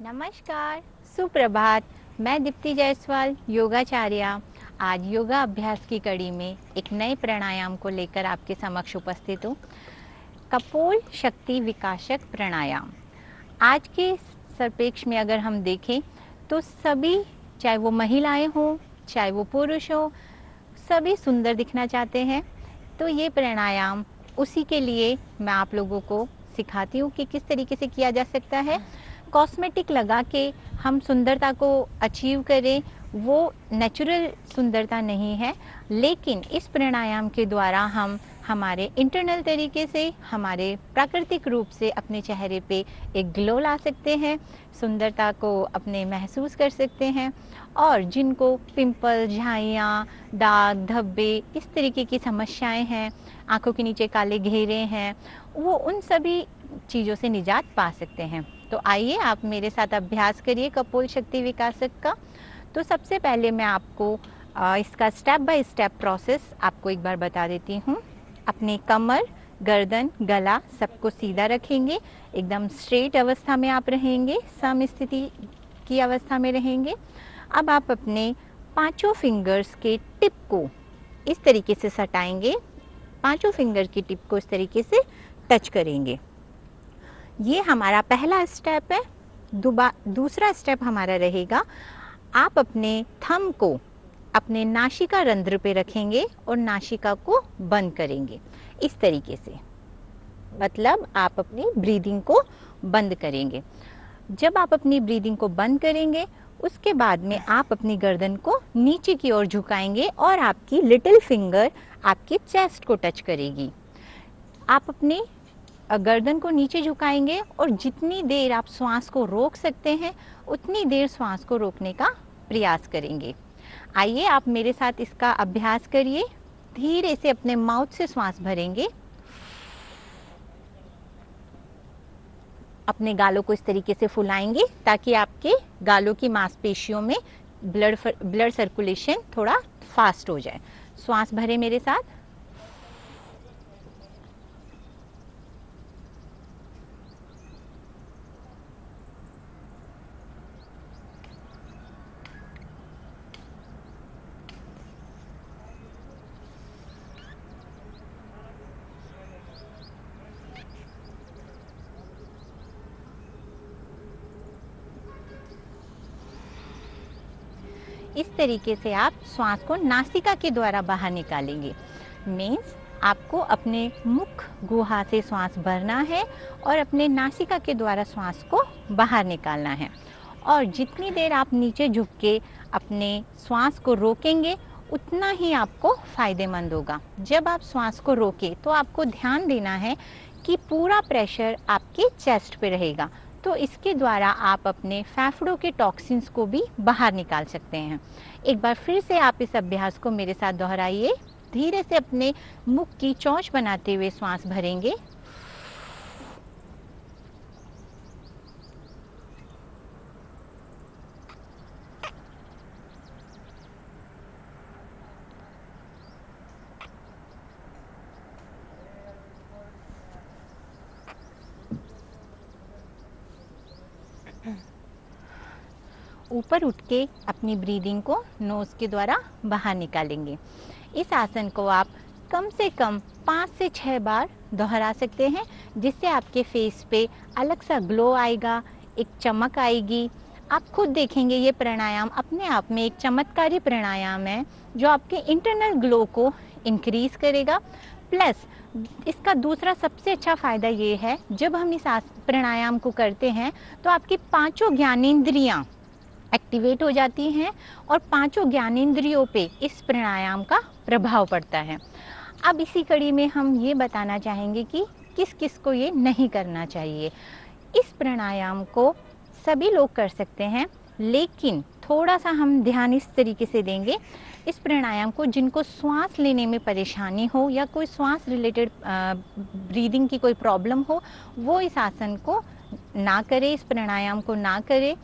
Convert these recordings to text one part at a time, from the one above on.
नमस्कार, सुप्रभात। मैं दीप्ति जायसवाल, योगाचार्या। आज योगा अभ्यास की कड़ी में एक नए प्राणायाम को लेकर आपके समक्ष उपस्थित हूँ। कपोल शक्ति विकासक प्राणायाम। आज के सापेक्ष में अगर हम देखें तो सभी, चाहे वो महिलाएं हों चाहे वो पुरुष हो, सभी सुंदर दिखना चाहते हैं। तो ये प्राणायाम उसी के लिए मैं आप लोगों को सिखाती हूँ कि किस तरीके से किया जा सकता है। कॉस्मेटिक लगा के हम सुंदरता को अचीव करें, वो नेचुरल सुंदरता नहीं है। लेकिन इस प्राणायाम के द्वारा हम हमारे इंटरनल तरीके से, हमारे प्राकृतिक रूप से अपने चेहरे पे एक ग्लो ला सकते हैं, सुंदरता को अपने महसूस कर सकते हैं। और जिनको पिंपल, झाइयाँ, दाग, धब्बे, इस तरीके की समस्याएं हैं, आंखों के नीचे काले घेरे हैं, वो उन सभी चीज़ों से निजात पा सकते हैं। तो आइए आप मेरे साथ अभ्यास करिए कपोल शक्ति विकासक का। तो सबसे पहले मैं आपको इसका स्टेप बाय स्टेप प्रोसेस आपको एक बार बता देती हूँ। अपनी कमर, गर्दन, गला सबको सीधा रखेंगे, एकदम स्ट्रेट अवस्था में आप रहेंगे, सम स्थिति की अवस्था में रहेंगे। अब आप अपने पांचों फिंगर्स के टिप को इस तरीके से सटाएंगे, पांचों फिंगर की टिप को इस तरीके से टच करेंगे। ये हमारा पहला स्टेप है। दूसरा स्टेप हमारा रहेगा, आप अपने थंब को अपने नासिका रंध्र पे रखेंगे और नासिका को बंद करेंगे इस तरीके से। मतलब आप अपनी ब्रीदिंग को बंद करेंगे। जब आप अपनी ब्रीदिंग को बंद करेंगे, उसके बाद में आप अपनी गर्दन को नीचे की ओर झुकाएंगे और आपकी लिटिल फिंगर आपकी चेस्ट को टच करेगी। आप अपनी गर्दन को नीचे झुकाएंगे और जितनी देर आप श्वास को रोक सकते हैं उतनी देर श्वास को रोकने का प्रयास करेंगे। आइए आप मेरे साथ इसका अभ्यास करिए। धीरे से अपने माउथ से श्वास भरेंगे, अपने गालों को इस तरीके से फुलाएंगे ताकि आपके गालों की मांसपेशियों में ब्लड सर्कुलेशन थोड़ा फास्ट हो जाए। श्वास भरे मेरे साथ। इस तरीके से आप श्वास को नासिका के द्वारा बाहर निकालेंगे। मीन्स आपको अपने मुख गुहा से श्वास भरना है और अपने नासिका के द्वारा श्वास को बाहर निकालना है। और जितनी देर आप नीचे झुक के अपने श्वास को रोकेंगे उतना ही आपको फ़ायदेमंद होगा। जब आप श्वास को रोकें तो आपको ध्यान देना है कि पूरा प्रेशर आपके चेस्ट पे रहेगा। तो इसके द्वारा आप अपने फेफड़ों के टॉक्सिन्स को भी बाहर निकाल सकते हैं। एक बार फिर से आप इस अभ्यास को मेरे साथ दोहराइए। धीरे से अपने मुख की चोंच बनाते हुए श्वास भरेंगे, ऊपर उठ के अपनी ब्रीदिंग को नोज़ के द्वारा बाहर निकालेंगे। इस आसन को आप कम से कम 5 से 6 बार दोहरा सकते हैं, जिससे आपके फेस पे अलग सा ग्लो आएगा, एक चमक आएगी। आप खुद देखेंगे ये प्राणायाम अपने आप में एक चमत्कारी प्राणायाम है जो आपके इंटरनल ग्लो को इंक्रीज करेगा। प्लस इसका दूसरा सबसे अच्छा फ़ायदा ये है, जब हम इस प्राणायाम को करते हैं तो आपकी पांचों ज्ञानेंद्रियाँ एक्टिवेट हो जाती हैं और पांचों ज्ञानेंद्रियों पे इस प्राणायाम का प्रभाव पड़ता है। अब इसी कड़ी में हम ये बताना चाहेंगे कि किस किस को ये नहीं करना चाहिए। इस प्राणायाम को सभी लोग कर सकते हैं, लेकिन थोड़ा सा हम ध्यान इस तरीके से देंगे इस प्राणायाम को, जिनको श्वास लेने में परेशानी हो या कोई श्वास रिलेटेड ब्रीदिंग की कोई प्रॉब्लम हो, वो इस आसन को ना करें, इस प्राणायाम को ना करें।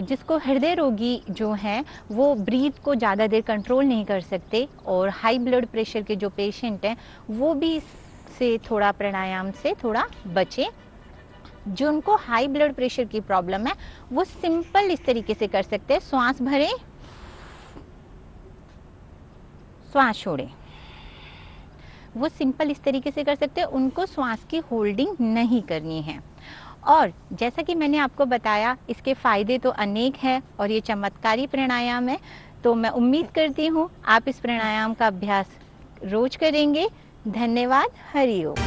जिसको हृदय रोगी जो हैं वो ब्रीथ को ज़्यादा देर कंट्रोल नहीं कर सकते, और हाई ब्लड प्रेशर के जो पेशेंट हैं वो भी इससे थोड़ा प्राणायाम से थोड़ा बचें। जो उनको हाई ब्लड प्रेशर की प्रॉब्लम है वो सिंपल इस तरीके से कर सकते हैं, श्वास भरें, श्वास छोड़ें, वो सिंपल इस तरीके से कर सकते हैं, उनको श्वास की होल्डिंग नहीं करनी है। और जैसा कि मैंने आपको बताया इसके फ़ायदे तो अनेक हैं और ये चमत्कारी प्राणायाम है, तो मैं उम्मीद करती हूँ आप इस प्राणायाम का अभ्यास रोज करेंगे। धन्यवाद। हरि ओम।